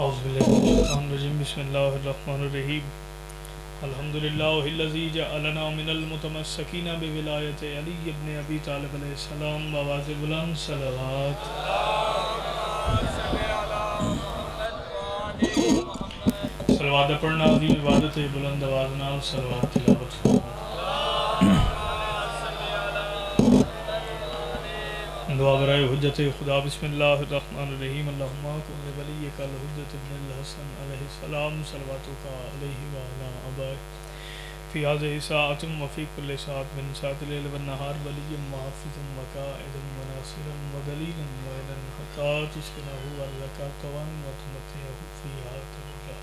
اعوذ باللہ من الشیطان الرجیم بسم اللہ الرحمن الرحیم الحمدللہ الذی جعلنا من المتمسکین بولایت علی ابن ابی طالب علیہ السلام بآواز بلند صلوات صلوات پڑھنا عظیم عبادت ہے، بلند آواز نال صلوات تلاوت دعا برائے حجت خدا بسم اللہ الرحمن الرحیم اللہم کن ولیک الحجت ابن الحسن علیہ السلام صلواتک علیہ وعلا آبائہ فی هذه ساعة وفی کل ساعة من ساعة اللیل والنہار ولیا محافظا وقائدا وناصرا ودلیلا وعلا حتی تسکنہ ورزقا طوان وتمتعہ فیہا ترجا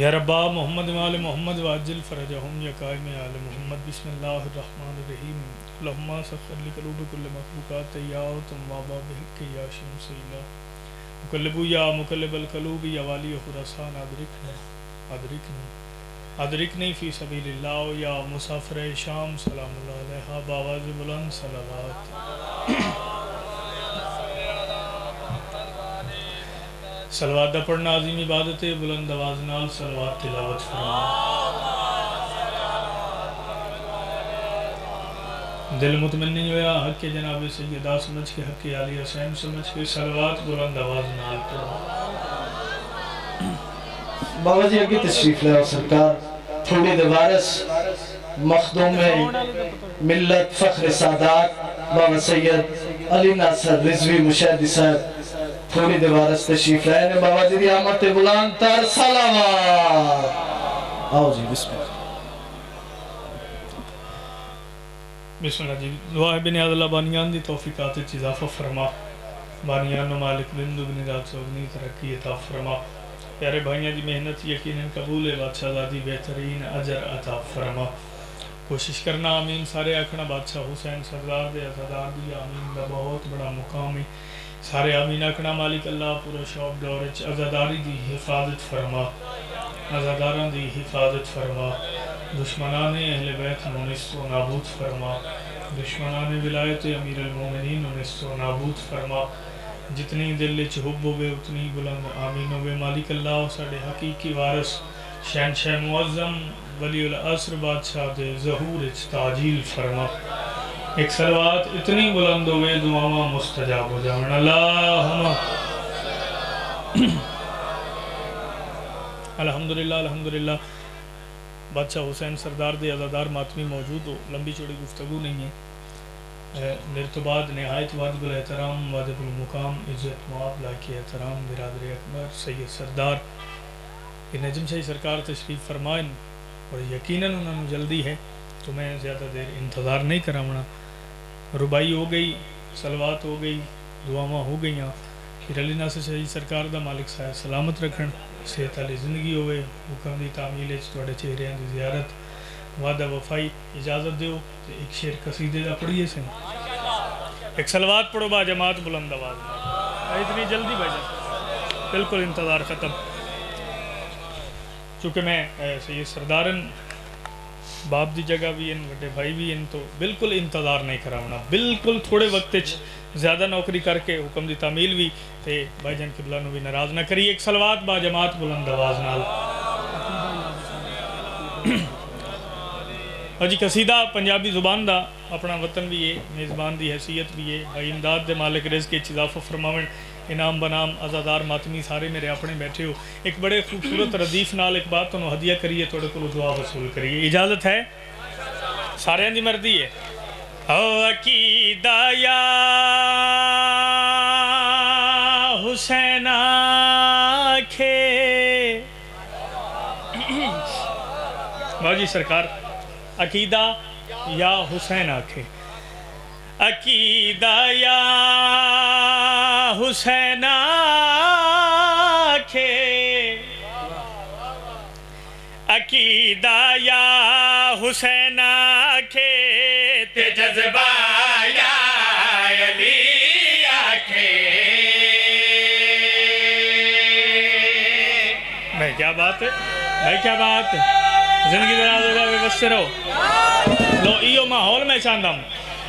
یا ربا محمد وآل محمد واجل فرجہم یا قائم آل محمد بسم اللہ الرحمن الرحیم اللہم سخر لقلوب کل مخلوقات یا تم وابا بحق یا شمس الہ مقلبو یا مقلب القلوب یا والی خراسان ادرکنی فی سبیل اللہ یا مسافر شام سلام اللہ علیہ بآواز بلند صلوات صلوات دا پڑھنا عظیم عبادت ہے، بلند آواز نال صلوات تلاوت فرما دل مطمئن ہویا حق کے جناب سیدہ سمجھ کے حق علی حسین سمجھ کے صلوات بلند آواز نال پڑھو بابا جی اگے تشریف لے سرکار تھوڑی دوارس مخدوم ملت فخر سادات بابا سید علی ناصر رضوی مشاہدی صاحب تھوڑی دوارس تشریف لے بابا جی دی آمد بلند تر صلوات آؤ جی بسم اللہ بسم اللہ جی دعا ہے بنیاد اللہ بانیان دی توفیقات اضافہ فرما بانیان و مالک بن دگنی رات سوگنی ترقی عطا فرما پیارے بھائیاں دی محنت یقیناً قبول ہے، بادشاہ زادی بہترین اجر عطا فرما کوشش کرنا آمین سارے آکھنا بادشاہ حسین سردار دے عزادار دی آمین دا بہت بڑا مقام ہے، سارے آمین آکھنا مالک اللہ پورا شعب دورچ عزاداری دی حفاظت فرما عزاداران دی حفاظت فرما دشمنان اہل بیت نونست و نابود فرما دشمنان ولایت امیر المومنین نونست و نابود فرما جتنی دل حب ہوئے اتنی بلند آمین ہوئے مالک اللہ ساڑے حقیقی وارث شہنشاہ معظم ولی العصر بادشاہ دے ظہور تعجیل فرما ایک صلوات اتنی بلند ہوئے دعاواں مستجاب ہو جاؤں اللہم الحمدللہ بادشاہ حسین سردار دے عزادار ماتمی موجود ہو، لمبی چوڑی گفتگو نہیں ہے، مرتباد نہایت واجب الاحترام واجب المقام عزت معاب لاکی احترام برادر اکبر سید سردار نجم شاہی سرکار تشریف فرمائن اور یقیناً انہوں نے جلدی ہے تو میں زیادہ دیر انتظار نہیں کراؤنا، ربائی ہو گئی صلوات ہو گئی دعاواں ہو گئیاں، پھر علی ناصر شاہی سرکار دا مالک صاحب سلامت رکھن صحت علی زندگی ہوئے حکم دی تعمیل توڑے چہرے دی زیارت وعدہ وفائی اجازت دیو ایک شعر قصیدے دا پڑھیے سے ایک صلوات پڑھو با جماعت بلند آواز اتنی جلدی بھائی بالکل انتظار ختم چونکہ میں سید سردارن باپ دی جگہ بھی ان وڈے بھائی بھی ان تو بالکل انتظار نہیں کراؤنا، بالکل تھوڑے وقت زیادہ نوکری کر کے حکم دی تعمیل بھی تے بھائی جان قبلہ نو بھی ناراض نہ کری ایک صلوات با جماعت بلند آواز نال اور جی قصیدہ پنجابی زبان دا اپنا وطن بھی ہے، میزبان دی حیثیت بھی ہے، بھائی امداد دے مالک رزق کے اضافہ فرماون انعام بنام عزادار ماتمی سارے میرے اپنے بیٹھے ہو، ایک بڑے خوبصورت ردیف نال ایک بات انہوں ہدیہ کریے توڑے کو دعا وصول کریے، اجازت ہے سارے دی مردی ہے او عقیدہ یا حسین آنکھے باجی سرکار عقیدہ یا حسین آنکھے عقیدہ یا حسین آنکھے عقیدہ یا حسین آنکھے تے جذبہ یا علی آنکھے بھائی کیا بات ہے بھائی کیا بات ہے زندگی دراز ہوگا بے بس سے رہو لو ایو ماحول میں چاندم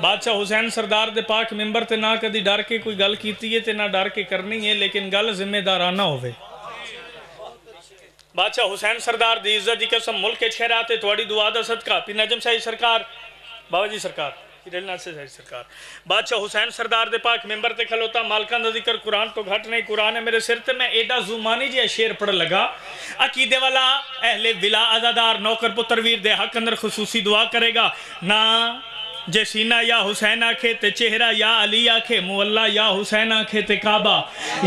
بادشاہ حسین سردار دے پاک ممبر تے نہ کدی ڈر کے کوئی گل کیتی ہے تے نہ ڈر کے کرنی ہے، لیکن گل ذمہ دارانہ ہوئے۔ بادشاہ حسین سردار دی عزت دی قسم ملک کے چھیراتے تواڈی دعا دا صدقہ پیر نجم شاہی سرکار بابا جی سرکار سرکار بادشاہ حسین سردار دے پاک ممبر تے کھلوتا مالکان دا ذکر قرآن تو گھٹ نہیں، قرآن ہے میرے سر تے میں ایڈا زمانی جی شیر پڑھ لگا، عقیدے والا اہل ولا عزادار نوکر پتر ویر دے حق اندر خصوصی دعا کرے گا نا جے سینہ یا حسین آکھے تے چہرہ یا علی آکھے، مولا یا حسین آکھے تے کعبہ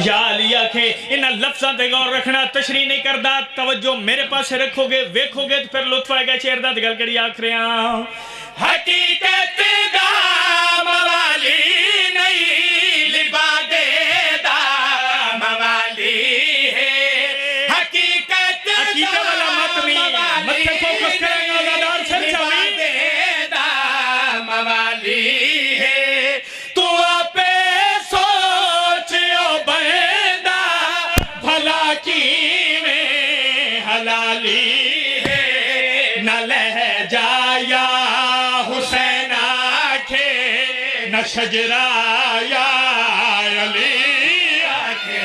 یا علی آکھے، انہاں لفظاں تے غور رکھنا، تشریح نہیں کردا، توجہ میرے پاس رکھو گے ویکھو گے تو پھر لطف آئے گا شعر دا گل کری آکھ رہے ہیں حقیقت دا موالی نہیں لبادے دا موالی ہے، حقیقت والا ماتمی مطلب فوکس کریں گا آزادار سر چاہیے دا موالی ہے، تو آپے سوچیو بہندہ بھلا کی میں حلالی ہے، نہ لہ جایا حسین آکھے نہ شجرہ یا علی آکھے۔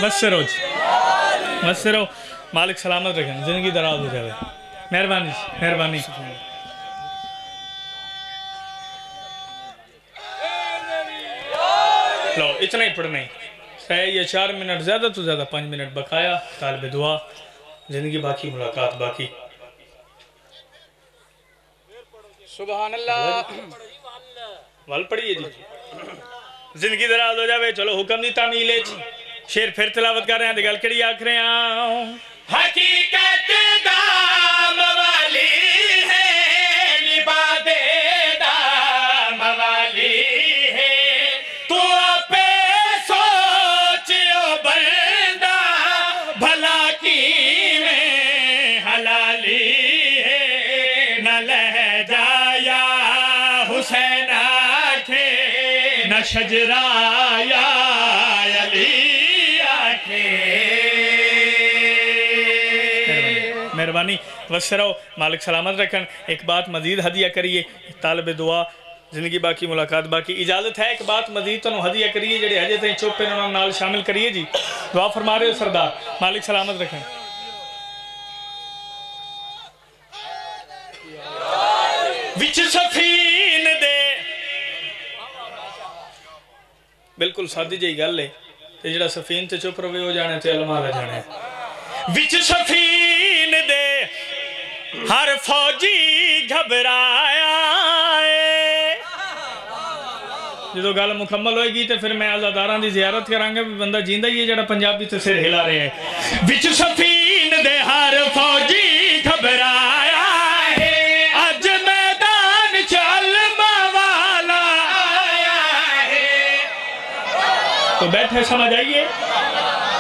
بس سے روج بس سے رو مالک سلامت رکھیں، زندگی دراز ہو جائے، مہربانی مہربانی۔ لو اتنا ہی پڑھنا ہی ہے، یہ 4 منٹ زیادہ تو زیادہ 5 منٹ بقایا، طالب دعا زندگی باقی ملاقات باقی۔ سبحان اللہ وال پڑھئیے جی زندگی دراز ہو جاوے، چلو حکم دی تعمیل ہے، شیر پھر تلاوت کر رہے ہیں دگل کڑی آکھ رہے ہیں حقیقت دا موالی ہے لبادے دا موالی ہے، تو اپے سوچیو بندہ بھلا کی میں حلالی ہے، نہ لہ جایا حسین آکھے نہ شجرہ یا علی مہربانی وسے رہو، مالک سلامت رکھن۔ ایک بات مزید ہدیہ کریے، طالب دعا زندگی باقی ملاقات باقی، اجازت ہے ایک بات مزید تو ہدیہ کریے جڑے حجے تھے چوپ پہ انہوں نال شامل کریے جی، دعا فرما رہے ہو سردار، مالک سلامت رکھن۔ وچ سفین دے بالکل سادی جی گل ہے، جڑا سفین تے چپ روے ہو جانے تے علماء لے جانے، وچ سفین دے ہر فوجی گھبرایا ہے۔ جدو گل مکمل ہوئے گی تو پھر میں عزاداراں دی زیارت کرانگا، بندہ جیندہ ہی ہے جڑا پنجابی تے سر ہلا رہے ہیں۔ وچ سفین دے ہر فوجی گھبرایا ہے، اج میدان علماء والا آیا ہے۔ تو بیٹھے سمجھ آئیے،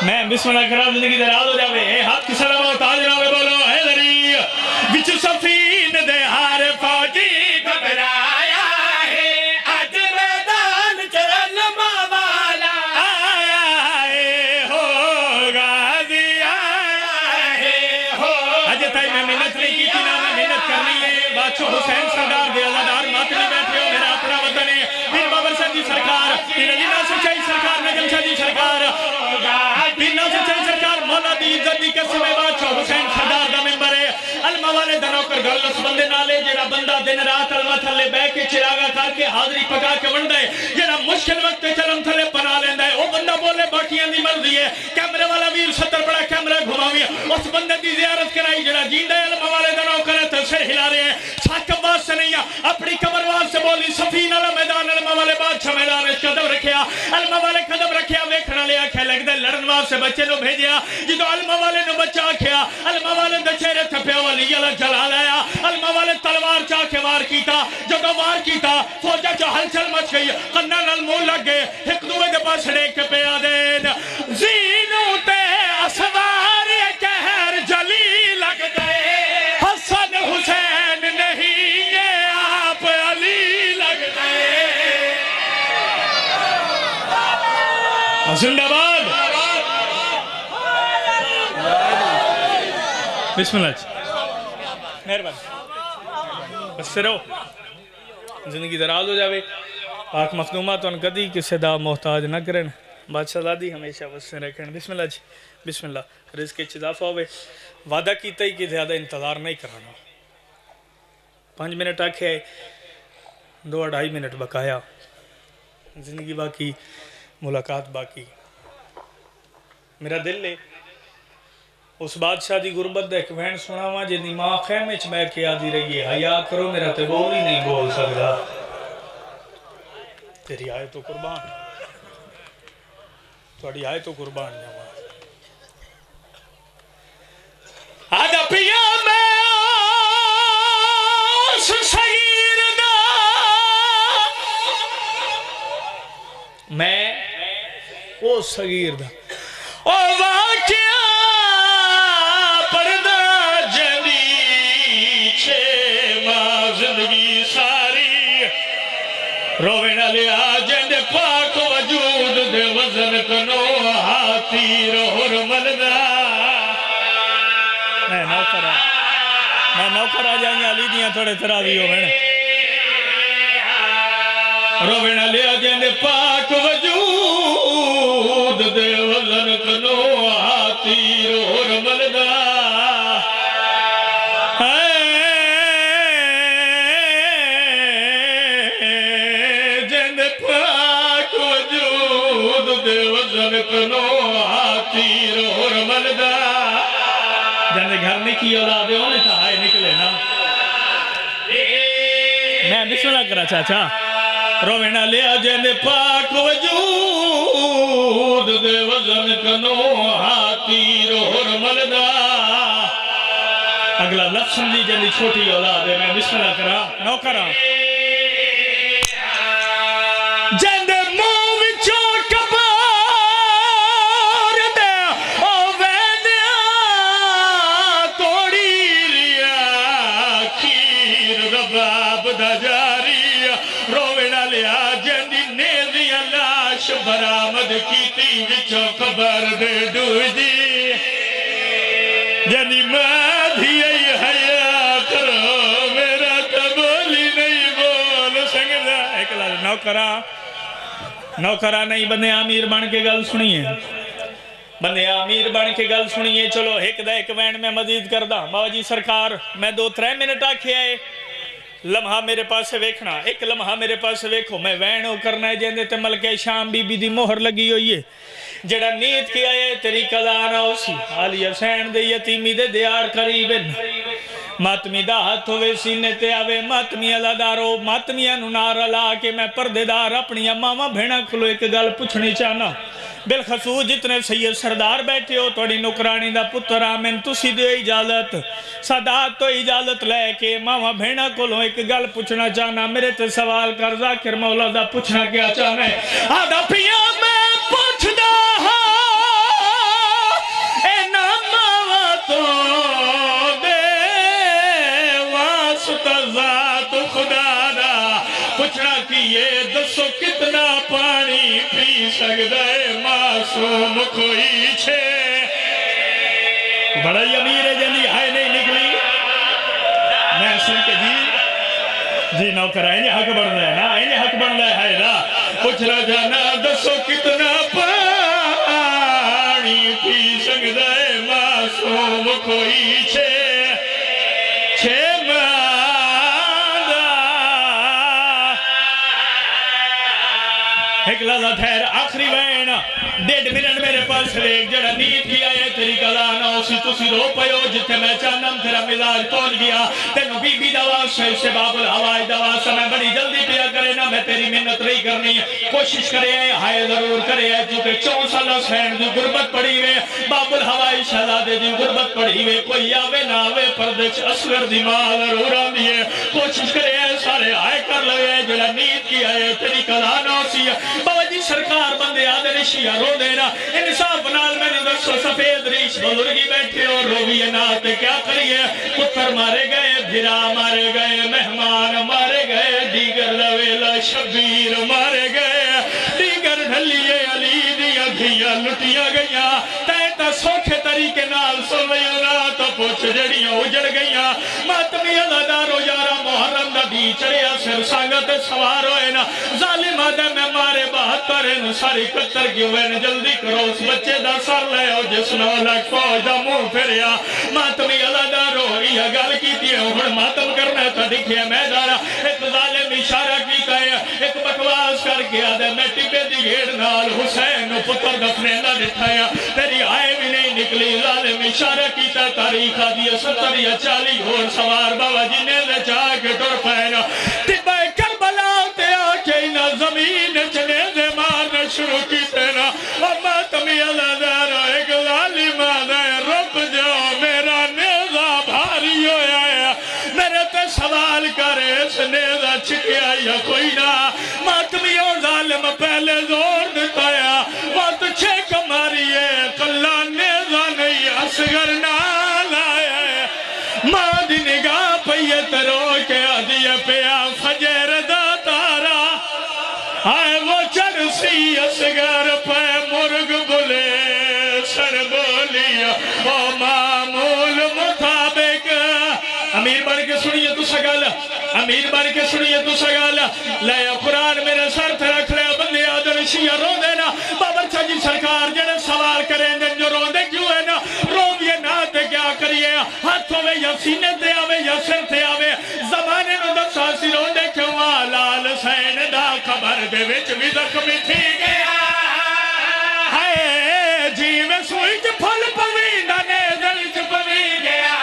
میں بسم اللہ کرام زندگی دراز ہو جاوے، اے ہاتھ کی سلام و تاج راوے بولو اے ذری وچ سفین دے ہر فوجی گھبرایا ہے، اج میدان علماء والا آیا ہے، ہو غازی آیا ہے، ہو اج تائی میں محنت نہیں کی تھی نا میں محنت کرنی ہے، بادشاہ حسین سردار دے عزادار ماتمی بیٹھے ہو، میرا اپنا وطن ہے، پیر بابر صاحب جی سرکار، پیر علی ناصر شاہی سرکار، نجم شاہ جی سرکار، پیر ناصر شاہی سرکار، مولا دی عزت دی قسم ہے، بادشاہ حسین سردار دا ممبر ہے، علماء والے دنوں کر گل اس بندے نالے جڑا بندہ دن رات علماء تھلے بے کے چراغا کر کے حاضری پکا کے ونڈا ہے، جڑا مشکل وقت چلم تھلے پنا لیندا ہے، وہ بندہ بولے باقیاں دی مرضی ہے، کیمرے والا ویر 70 بڑا کیمرہ گھماوی اس بندے دی زیارت کرائی جڑا جیندہ ہے، علماء والے دنوں کرے تو سر ہلا رہے ہیں، ساتھ کباز سے نہیں اپنی کمر واز سے بولی سفین والا میدان، علماء والے بادشاہ میدان اس قدم رکھیا، علماء والے قدم رکھیا، ویکھنا لیا کھے لگ دے لڑن واز سے بچے نو بھیجیا، جدو علماء والے نو بچہ کھیا، علماء والے دے چہرے تھپیا والی اللہ جلال آیا، علماء والے تلوار چاہ کے وار کیتا، جدو وار کیتا فوجہ چا ہلچل مچ گئی، قنہ نال منہ لگ گئے، ایک دوے دے پاس ڈیک کے پیا دین، زینوں تے اسوار کہر جلی لگ گئے، حسن حسین نہیں یہ آپ علی لگ گئے، زندہ باد بسم اللہ جی مہربانی بس سے رہو زندگی دراز ہو جاوے پاک مخدومات ان کدی کسی دا محتاج نہ کریں بادشاہ دادی ہمیشہ بس سے رکھیں بسم اللہ جی بسم اللہ رزق کے اضافہ ہوئے وعدہ کیتا ہی کہ زیادہ انتظار نہیں کرنا 5 منٹ آکھے 2-2.5 منٹ بقایا زندگی باقی ملاقات باقی میرا دل لے اس بادشاہ دی غربت دا ایک وین سنا ہوا جنی ماں خیمے چ میں کیا دی رہی ہے حیا کرو میرا تے بول ہی نہیں بول سکتا تیری آئے تو قربان تھوڑی آئے تو قربان جاواں آدھا پیا میں اس صغیر دا میں او صغیر دا او واقعہ پردہ جلی چھے ماں زندگی ساری روینا لیا جند پاک وجود دے وزن کنو ہاتھی روحر ملدہ میں نوکر آ جائیں گے علی دیاں تھوڑے ترازی ہو میں روینا لیا جند پاک وجود دے وزن کنو ہاتھی روحر ملدہ جانے گھر نہیں کی اولاد ہے انہیں تہائے نکلے نا میں بسم اللہ کرا چاچا روینا لیا جانے پاک وجود دے وزن کنو ہاتی روحر ملدہ اگلا لفظ سمجھی جانے چھوٹی اولاد ہے میں بسم اللہ کرا نو کرا جانے برآمد کیتی وچوں خبر دے دوجی یعنی مادھی ای حیا کرو میرا تبولی نہیں بول سکتا ایک لازم نوکرہ نہیں بندے امیر بن کے گل سنیے بندے امیر بن کے گل سنیے چلو ایک وین میں مزید کردہ بابا جی سرکار میں 2-3 منٹ آکھے آئے لمحہ میرے پاس سے ویکھنا ایک لمحہ میرے پاس سے ویکھو میں وینو کرنا ہے جیندے تے ملکہ شام بی بی دی مہر لگی ہوئی ہے جڑا نیت کیا ہے تیری قضانا اسی علی حسین دے یتیمی دے دیار قریبن ماتمی دا ہاتھ ہوئے سینے تے آوے ماتمی اللہ دارو ماتمی انہار اللہ کے میں پردے دار اپنی ماما بھینا کھلو ایک گل پوچھنی چاہنا بالخصوص جتنے سید سردار بیٹھے ہو توڑی نکرانی دا پتر آمین تسی دے اجازت صدات تو اجازت لے کے ماما بھینا کھلو ایک گل پوچھنا چاہنا میرے تے سوال کر ذاکر مولا دا پوچھنا کیا چاہنا ہے آدھا پیا میں پوچھ دا اے ناماوا تو ذات خدا دا پوچھنا کہ یہ دسو کتنا پانی پی سکتا ہے معصوم کوئی چھے بڑا ہی امیر ہے جنی ہائے نہیں نکلی میں سن کے جی نوکر آئیں حق بڑھ رہا ہے نا آئیں حق بڑھ رہا ہے نا پوچھنا جانا دسو کتنا پانی پی سکتا ہے معصوم کوئی چھے ایک لازہ ٹھہر آخری وین 1.5 منٹ میرے پاس ایک جڑا نیت کیا ہے تیری کلانا اسی تسی رو پہو جتے میں چاندم تیرا مزاج پہنچ گیا تینو بی بی دوا سے باب الہوائی دوا سے میں بڑی جلدی پیا کرے نا میں تیری محنت رہی کرنی ہے کوشش کرے ہے ہائے ضرور کرے ہے چونکہ 4 سالہ سین دی غربت پڑی ہوئے باب الہوائی شہزادے دی غربت پڑی ہوئے کوئی آوے نہ آوے پردش اصغر دی ماں ضرور آمی ہے کوشش کرے ہے سارے آئے کر لگے جڑا نیت کیا ہے تیری کلانا اسی ہے بابا جی سرکار بندے آدھے رشیہ رو دینا انصاف نال میں نے دسو سفید ریش بزرگی بیٹھے اور رویے ناتے کیا کریے پتر مارے گئے بھرا مارے گئے مہمان مارے گئے دیگر لویلا شبیر مارے گئے دیگر ڈھلیے علی دیا گھیا لٹیا گیا تیتا سوکھے طریقے نال سو لیونا تو پوچھ جڑیاں اجڑ گئیاں ماتمی ادادارو یارا محرم دا دی چڑیا سر سانگت سوار ہوئے نا ظالم آدھے میں مارے 72 ساری کتر کی ہوئے نا جلدی کرو اس بچے دا سر لے ہو جس نو لگ فوج دا منہ پھریا ماتمی ادادارو یہ گل کی تھی ہن ماتم کرنا تھا دکھیا میں دارا ایک ظالم اشارہ کیتا ہے ایک بکواس کر کے آدھے میں ٹپے دی گھیڑ نال حسین پتر دفنینا دکھایا تیری آئے بھی نہیں نکلی ظالم اشارہ کیتا تاریخ آدھی 70 یا 40 گھوڑ سوار بابا جی نے دے چاہ کے ٹر پہنا ٹپے کربلا تے آکے نا زمین چلے دے مارنا شروع کی تینا اما تمی اللہ دارا ایک ظالم آدھے رب جاؤ میرا نیزہ بھاری ہویا ہے میرے تے سوال کرے اس نیزہ چھکیا یا کوئی نہ ماتمی اور ظالم پہلے زور دیتا ہے وقت چھے کماری ہے کلا نیزہ نہیں اصغر نال آیا ہے ماں دی نگاہ پہیے ترو کے آدھیے پیا فجر دا تارا آئے وہ چرسی اصغر پہ مرگ بلے سر بولیا وہ معمول مطابق امیر بڑھ کے سنیے تو سگل امیر بڑھ کے سنیے تو سگل لیا قرآن میرے سر تے رکھ لیا بندے آدھر شیعہ رو دینا بابر چاہ جی سرکار جنہیں سوال کریں گے جو رو دے کیوں ہے نا رو دیے نا تے کیا کریے ہاتھوں میں یا سینے تے آوے یا سر تے آوے زمانے نو دب ساسی رو دے کیوں لال سین دا خبر دے وچ بھی زخمی تھی گیا ہائے جی میں سوئی چ پھل پویندہ نے دل چ پوی گیا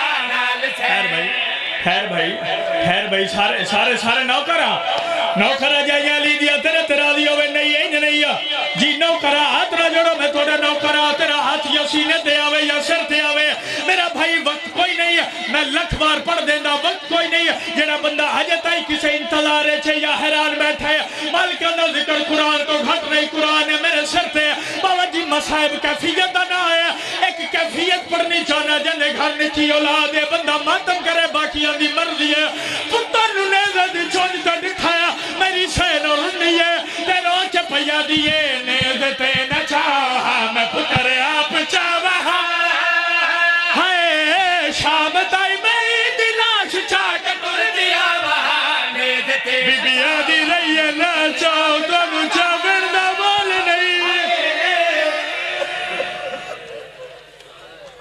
خیر بھائی سارے نوکرہ جائیں علی دیا تیرے تیرا دیا ہوئے نہیں ہے نہیں جی نوکرہ ہاتھ نہ جوڑو میں توڑے نوکرہ تیرا ہاتھ یا سینے دے آوے یا سر دے آوے میرا بھائی وقت کوئی نہیں ہے میں لکھ بار پڑھ دینا وقت کوئی نہیں ہے جنہ بندہ حجت آئی کسے انتظارے چھے یا حیران بیٹھا ہے مالک اندر ذکر قرآن کو گھٹ نہیں قرآن ہے میرے سر تے بابا جی مسائب کیفیت نہ ہے ایک کیفیت پڑھنی چاہنا جنہیں گھر نیچی اولاد ہے بندہ ماتم کرے باقی اندھی مرضی ہے پتر نیزہ دی چونج تے دکھایا میری سین اور رنی ہے تیروں چے پیا دیئے نیزہ تے نہ چاہا میں پتر آپ چاہا ہائے شام تائی میں دلاش چاہ کے تر دیا وہاں نیزہ تے بی بی